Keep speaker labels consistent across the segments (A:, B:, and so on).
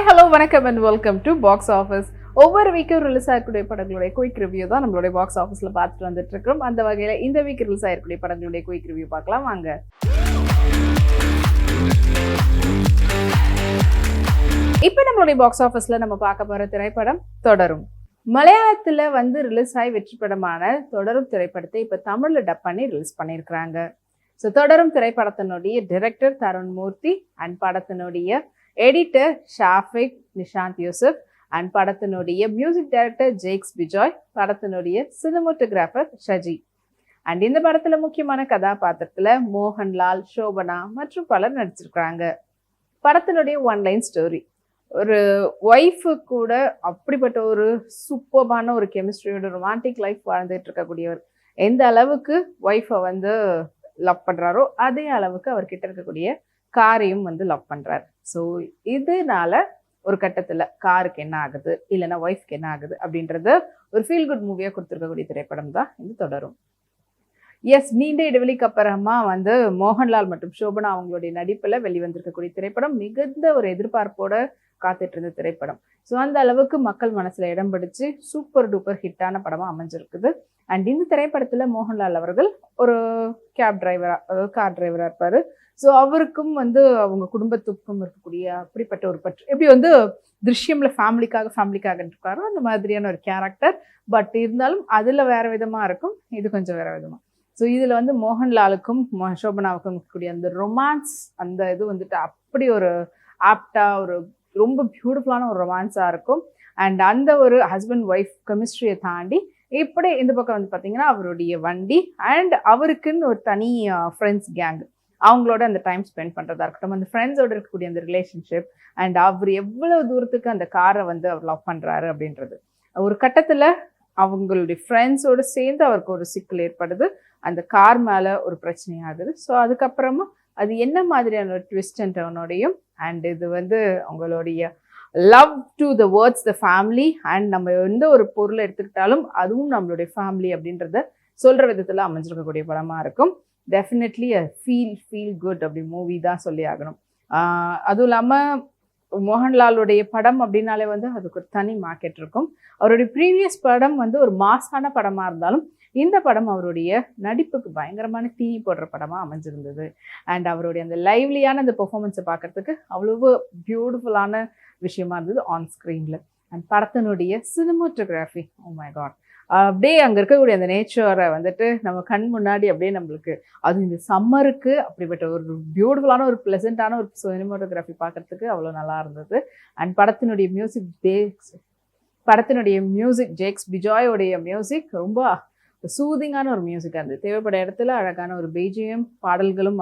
A: Hi hello வணக்கம் and welcome to box office. ஒவ்வொரு வீக்கும் release ஆகக்கூடிய படங்களுடைய குயிக் ரிவ்யூ தான் நம்மளுடைய பாக்ஸ் ஆஃபீஸில் பார்த்துட்டு வந்துட்டு இருக்கிறோம். அந்த வகையில் இந்த வீக் ரிலீஸ் ஆகக்கூடிய படங்களுடைய குயிக் ரிவ்யூ பார்க்கலாம் வாங்க. இப்போ நம்மளுடைய பாக்ஸ் ஆஃபீஸில் நம்ம பார்க்க போகிற திரைப்படம் தொடரும். மலையாளத்தில் ரிலீஸ் ஆகி வெற்றி படமான தொடரும் திரைப்படத்தை இப்போ தமிழில் டப் பண்ணி ரிலீஸ் பண்ணியிருக்கிறாங்க. ஸோ தொடரும் திரைப்படத்தினுடைய டைரக்டர் தருண் மூர்த்தி அண்ட் படத்தினுடைய எடிட்டர் ஷாஃபிக் நிஷாந்த் யூசுப் அண்ட் படத்தினுடைய மியூசிக் டைரக்டர் ஜேக்ஸ் பிஜாய், படத்தினுடைய சினிமோட்டோகிராஃபர் ஷஜி. அண்ட் இந்த படத்துல முக்கியமான கதாபாத்திரத்துல மோகன்லால், சோபனா மற்றும் பலர் நடிச்சிருக்கிறாங்க. படத்தினுடைய ஒன்லைன் ஸ்டோரி, ஒரு ஒய்ஃபு கூட அப்படிப்பட்ட ஒரு சூப்பர்பான ஒரு கெமிஸ்ட்ரியோட ரொமான்டிக் லைஃப் வாழ்ந்துட்டு இருக்கக்கூடியவர் எந்த அளவுக்கு ஒய்ஃபை லவ் பண்றாரோ அதே அளவுக்கு அவர்கிட்ட இருக்கக்கூடிய காரையும் லவ் பண்றாரு. ஸோ இதனால ஒரு கட்டத்துல காருக்கு என்ன ஆகுது இல்லைன்னா ஒய்ஃப்க்கு என்ன ஆகுது அப்படின்றத ஒரு ஃபீல் குட் மூவியா கொடுத்துருக்கக்கூடிய திரைப்படம் தான் இது தொடரும். எஸ், நீண்ட இடைவெளிக்கு அப்புறமா மோகன்லால் மற்றும் சோபனா அவங்களுடைய நடிப்புல வெளிவந்திருக்கக்கூடிய திரைப்படம் மிகுந்த ஒரு எதிர்பார்ப்போட காத்துட்டு இருந்த திரைப்படம். ஸோ அந்த அளவுக்கு மக்கள் மனசுல இடம் பிடிச்சு சூப்பர் டூப்பர் ஹிட்டான படமா அமைஞ்சிருக்குது. அண்ட் இந்த திரைப்படத்துல மோகன்லால் அவர்கள் ஒரு கேப் டிரைவரா, அதாவது கார் டிரைவரா இருப்பாரு. ஸோ அவருக்கும் அவங்க குடும்பத்துக்கும் இருக்கக்கூடிய அப்படிப்பட்ட ஒரு பற்று, எப்படி திருஷ்யம்ல ஃபேமிலிக்காக இருக்காரோ அந்த மாதிரியான ஒரு கேரக்டர். பட் இருந்தாலும் அதுல வேற விதமா இருக்கும், இது கொஞ்சம் வேற விதமா. ஸோ இதுல மோகன்லாலுக்கும் சோபனாவுக்கும் இருக்கக்கூடிய அந்த ரொமான்ஸ், அந்த இது அப்படி ஒரு ஆப்டா ஒரு ரொம்ப பியூட்டிஃபுல்லான ஒரு ரொமான்ஸா இருக்கும். அண்ட் அந்த ஒரு ஹஸ்பண்ட் ஒய்ஃப் கெமிஸ்ட்ரியை தாண்டி இப்படி இந்த பக்கம் பார்த்தீங்கன்னா அவருடைய வண்டி அண்ட் அவருக்குன்னு ஒரு தனி ஃப்ரெண்ட்ஸ் கேங், அவங்களோட அந்த டைம் ஸ்பெண்ட் பண்ணுறதா இருக்கட்டும், அந்த ஃப்ரெண்ட்ஸோட இருக்கக்கூடிய அந்த ரிலேஷன்ஷிப் அண்ட் அவர் எவ்வளவு தூரத்துக்கு அந்த காரை அவர் லவ் பண்ணுறாரு அப்படின்றது. ஒரு கட்டத்தில் அவங்களுடைய ஃப்ரெண்ட்ஸோடு சேர்ந்து அவருக்கு ஒரு சிக்கல் ஏற்படுது, அந்த கார் மேலே ஒரு பிரச்சனை ஆகுது. ஸோ அதுக்கப்புறமா அது என்ன மாதிரியான ஒரு ட்விஸ்ட் அண்ட் டர்னோடையும் அண்ட் இது அவங்களுடைய love to the words the family and நம்ம எந்த ஒரு பொருளை எடுத்துக்கிட்டாலும் அதுவும் நம்மளுடைய ஃபேமிலி அப்படின்றத சொல்கிற விதத்தில் அமைஞ்சிருக்கக்கூடிய படமாக இருக்கும். டெஃபினெட்லி ஃபீல் குட் அப்படி மூவி தான் சொல்லி ஆகணும். அதுவும் இல்லாமல் மோகன்லாலுடைய படம் அப்படின்னாலே அதுக்கு ஒரு தனி மார்க்கெட் இருக்கும். அவருடைய ப்ரீவியஸ் படம் ஒரு மாசான படமாக இருந்தாலும் இந்த படம் அவருடைய நடிப்புக்கு பயங்கரமான தீனி போடுற படமாக அமைஞ்சிருந்தது. அண்ட் அவருடைய அந்த லைவ்லியான அந்த பெர்ஃபார்மன்ஸை பார்க்கறதுக்கு அவ்வளவு பியூட்டிஃபுல்லான விஷயமா இருந்தது ஆன் ஸ்க்ரீனில். அண்ட் படத்தினுடைய சினிமோட்டோகிராஃபி, ஓ மை காட், அப்படியே அங்கே இருக்கக்கூடிய அந்த நேச்சரை நம்ம கண் முன்னாடி அப்படியே நம்மளுக்கு, அது இந்த சம்மருக்கு அப்படிப்பட்ட ஒரு பியூட்டிஃபுல்லான ஒரு ப்ளசண்ட்டான ஒரு சினிமோட்டோகிராஃபி பார்க்கறதுக்கு அவ்வளோ நல்லா இருந்தது. அண்ட் படத்தினுடைய மியூசிக் ஜேக்ஸ் பிஜாயோடைய மியூசிக் ரொம்ப சூதிங்கான ஒரு மியூசிக்காக இருந்தது. தேவைப்பட இடத்துல அழகான ஒரு பேஜியம் பாடல்களும்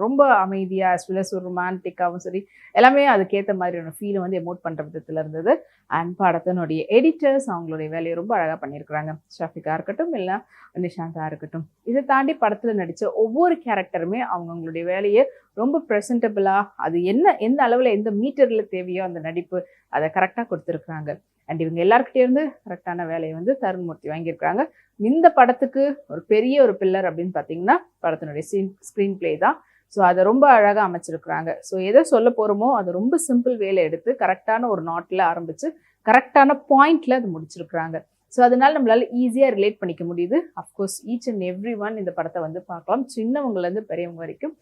A: ரொம்ப அமைதியாக as well as ஒரு ரொமான்டிக்காகவும் சரி எல்லாமே அதுக்கேற்ற மாதிரியான ஃபீலை எமோட் பண்ணுற விதத்தில் இருந்தது. அண்ட் படத்தினுடைய எடிட்டர்ஸ் அவங்களுடைய வேலையை ரொம்ப அழகாக பண்ணியிருக்கிறாங்க. ஷாஃபிகா இருக்கட்டும் இல்லை நிஷாந்தா இருக்கட்டும். இதை தாண்டி படத்தில் நடித்த ஒவ்வொரு கேரக்டருமே அவங்களுடைய வேலையை ரொம்ப ப்ரெசன்டபிளாக, அது எந்த அளவில் எந்த மீட்டரில் தேவையோ அந்த நடிப்பு அதை கரெக்டாக கொடுத்துருக்குறாங்க. அண்ட் இவங்க எல்லாருக்கிட்டே கரெக்டான வேலையை தருண் மூர்த்தி வாங்கியிருக்கிறாங்க. இந்த படத்துக்கு ஒரு பெரிய ஒரு பில்லர் அப்படின்னு பார்த்தீங்கன்னா படத்தினுடைய ஸ்க்ரீன் பிளே தான். ஸோ அதை ரொம்ப அழகாக அமைச்சிருக்கிறாங்க. ஸோ எதை சொல்ல போகிறோமோ அதை ரொம்ப சிம்பிள் வேலை எடுத்து கரெக்டான ஒரு நாட்டில் ஆரம்பித்து கரெக்டான பாயிண்டில் அது முடிச்சிருக்கிறாங்க. ஸோ அதனால நம்மளால ஈஸியாக ரிலேட் பண்ணிக்க முடியுது. Of course each and every one இந்த படத்தை பார்க்கலாம், சின்னவங்கலேருந்து பெரியவங்க வரைக்கும்.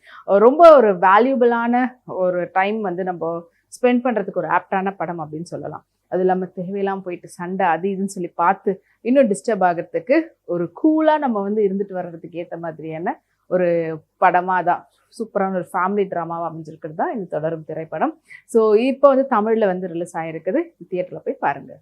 A: ரொம்ப ஒரு வேல்யூபிளான ஒரு டைம் நம்ம ஸ்பெண்ட் பண்ணுறதுக்கு ஒரு ஆப்டான படம் அப்படின்னு சொல்லலாம். அது இல்லாமல் தேவையெல்லாம் போயிட்டு சண்டை அது இதுன்னு சொல்லி பார்த்து இன்னும் டிஸ்டர்ப் ஆகிறதுக்கு ஒரு கூலாக நம்ம இருந்துட்டு வர்றதுக்கு ஏற்ற மாதிரியான ஒரு படமாக தான், சூப்பரான ஒரு ஃபேமிலி ட்ராமாவாக அமைஞ்சிருக்கிறது தான் இந்த தொடரும் திரைப்படம். ஸோ இப்போ தமிழில் ரிலீஸ் ஆகிருக்குது, தியேட்டரில் போய் பாருங்கள்.